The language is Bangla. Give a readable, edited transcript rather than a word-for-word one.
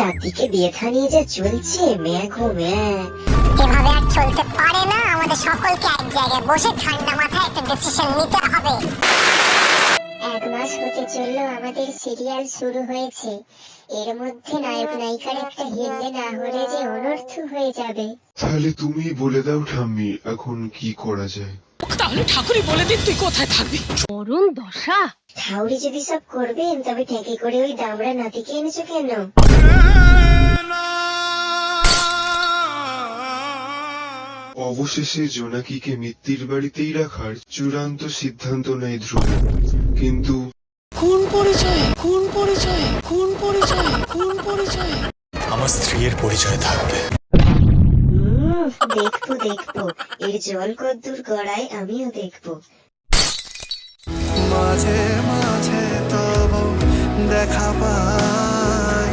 চারদিকে বিয়েথা নিয়ে যা চলছে ম্যাঘো ম্যাঘ। এভাবে আর চলতে পারে না, আমাদের সকলকে এক জায়গায় বসে ঠান্ডা মাথায় একটা ডিসিশন নিতে হবে। 1 মাস হতে চললো আমাদের সিরিয়াল শুরু হয়েছে, এর মধ্যে নায়ক নায়িকার একটা হিল্লে না হলে যে অনর্থ হয়ে যাবে। তাহলে তুমি বলে দাও ঠাম্মি, এখন কি করা যায়? তাহলে ঠাকুরই বলে দিন তুই কোথায় থাকবি। করুণ দশা। ঠাউরি যদি সব করবেন তবে ঠেকে করে ওই দামড়া নাতিকে এনেছো কেন? অবশেষে জোনাকিকে মিত্তির বাড়িতেই রাখার চূড়ান্ত সিদ্ধান্ত নেয় ধ্রুব, কিন্তু কোন পরিচয়, কোন পরিচয়, কোন পরিচয়, কোন পরিচয়? আমার স্ত্রীর পরিচয় থাকবে। দেখবো দেখবো, এর জল কদ্দুর গড়ায় আমিও দেখবো। মাঝে মাঝে তবু দেখা পাই।